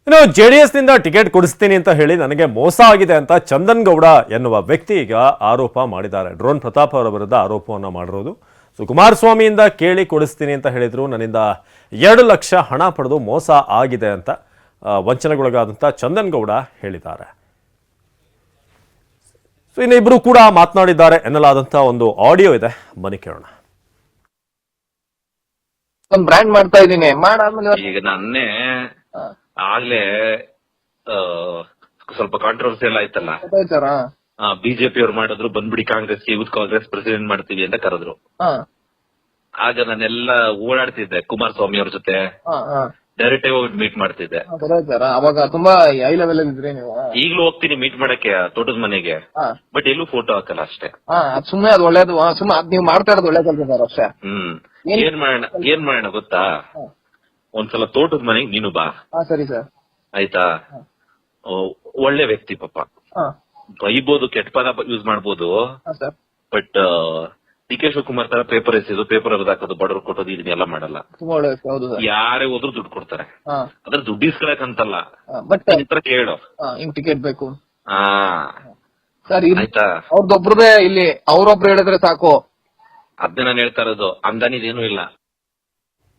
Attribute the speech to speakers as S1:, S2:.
S1: ಇನ್ನು ಜೆಡಿಎಸ್ ನಿಂದ ಟಿಕೆಟ್ ಕೊಡಿಸ್ತೀನಿ ಅಂತ ಹೇಳಿ ನನಗೆ ಮೋಸ ಆಗಿದೆ ಅಂತ ಚಂದನ್ ಗೌಡ ಎನ್ನುವ ವ್ಯಕ್ತಿ ಈಗ ಆರೋಪ ಮಾಡಿದ್ದಾರೆ. ಡ್ರೋನ್ ಪ್ರತಾಪ್ ಅವರ ವಿರುದ್ಧ ಆರೋಪವನ್ನು ಮಾಡಿರೋದು. ಸೊ ಕುಮಾರಸ್ವಾಮಿಯಿಂದ ಕೇಳಿ ಕೊಡಿಸ್ತೀನಿ ಅಂತ ಹೇಳಿದ್ರು, ನನ್ನಿಂದ 2 ಲಕ್ಷ ಹಣ ಪಡೆದು ಮೋಸ ಆಗಿದೆ ಅಂತ ವಂಚನೆಗೊಳಗಾದಂಥ ಚಂದನ್ ಗೌಡ ಹೇಳಿದ್ದಾರೆ. ಸೊ ಇನ್ನು ಇಬ್ಬರು ಕೂಡ ಮಾತನಾಡಿದ್ದಾರೆ ಎನ್ನಲಾದಂಥ ಒಂದು ಆಡಿಯೋ ಇದೆ, ಬನ್ನಿ ಕೇಳೋಣ.
S2: ಒಂದ್ ಬ್ರ್ಯಾಂಡ್ ಮಾಡ್ತಾ ಇದೀನಿ ಮಾಡಾದ್ಮೇಲೆ
S3: ಈಗ ನನ್ನೇ ಆಗ್ಲೇ ಸ್ವಲ್ಪ ಕಾಂಟ್ರವರ್ಸಿಯಲ್ ಆಯ್ತಲ್ಲ.
S2: ಗೊತ್ತಾಯ್ತಾರ
S3: ಬಿಜೆಪಿ ಅವ್ರು ಮಾಡಿದ್ರು, ಬಂದ್ಬಿಡಿ ಕಾಂಗ್ರೆಸ್ ಯೂತ್ ಕಾಂಗ್ರೆಸ್ ಪ್ರೆಸಿಡೆಂಟ್ ಮಾಡ್ತೀವಿ ಅಂತ ಕರೆದ್ರು. ಆಗ ನಾನೆಲ್ಲ ಓಡಾಡ್ತಿದ್ದೆ ಕುಮಾರಸ್ವಾಮಿ ಅವ್ರ ಜೊತೆ, ಡೈರೆಕ್ಟ್ ಆಗಿ ಹೋಗಿ ಮೀಟ್ ಮಾಡ್ತಿದ್ದೆ.
S2: ಗೊತ್ತಾಯ್ತಾರ ಅವಾಗ ತುಂಬಾ ಹೈ ಲೆವೆಲ್ ಇದ್ರಿ ನೀವು.
S3: ಈಗ್ಲೂ ಹೋಗ್ತೀನಿ ಮೀಟ್ ಮಾಡಕ್ಕೆ ತೋಟದ ಮನೆಗೆ, ಬಟ್ ಎಲ್ಲೂ ಫೋಟೋ ಹಾಕಲ್ಲ ಅಷ್ಟೇ.
S2: ಅದ್ ಸುಮ್ನೆ ಅದು ಒಳ್ಳೇದು, ಸುಮ್ನೆ ಅದ್ ನೀವು ಮಾಡ್ತಾ ಇರೋದು ಒಳ್ಳೆ ಕೆಲಸ ಸರ್ ಅಷ್ಟೇ.
S3: ಏನ್ ಮಾಡೋಣ ಗೊತ್ತಾ, ಒಂದ್ಸಲ ತೋಟದ ಮನೆಗೆ ನೀನು ಬಾ.
S2: ಸರಿ ಸರ್.
S3: ಆಯ್ತಾ? ಒಳ್ಳೆ ವ್ಯಕ್ತಿ ಪಾಪ, ಬೈಬೋದು, ಕೆಟ್ಟ ಪದ ಯೂಸ್ ಮಾಡ್ಬೋದು,
S2: sir.
S3: But D K Shivakumar ತರ ಪೇಪರ್ ಎಸೆದು ಪೇಪರ್ ಹಾಕೋದು, ಬಡವ್ರು ಕೊಟ್ಟೋದು ಇದನ್ನೆಲ್ಲ ಮಾಡಲ್ಲ.
S2: ತುಂಬಾ ಒಳ್ಳೆ ವ್ಯಕ್ತಿ, ಹೌದು ಸರ್.
S3: ಯಾರೇ ಹೋದ್ರು ದುಡ್ಡು ಕೊಡ್ತಾರೆ. ಅದ್ರ ದುಡ್ಡು ಇಸ್ಕೊಳಕಂತಲ್ಲ,
S2: ಬಟ್
S3: ಈ ತರ ಕೇಳು
S2: ಹಿಂಗ್ ಟಿಕೆಟ್ ಬೇಕು
S3: ಆ
S2: ಸರ್.
S3: ಆಯ್ತಾ?
S2: ಅವ್ರದ್ದೊಬ್ರದೇ ಇಲ್ಲಿ, ಅವ್ರೊಬ್ರು ಹೇಳಿದ್ರೆ ಸಾಕು.
S3: ಅದ್ನೇ ನಾನು ಹೇಳ್ತಾ ಇರೋದು, ಅಂದಾನಿದೇನು ಇಲ್ಲ.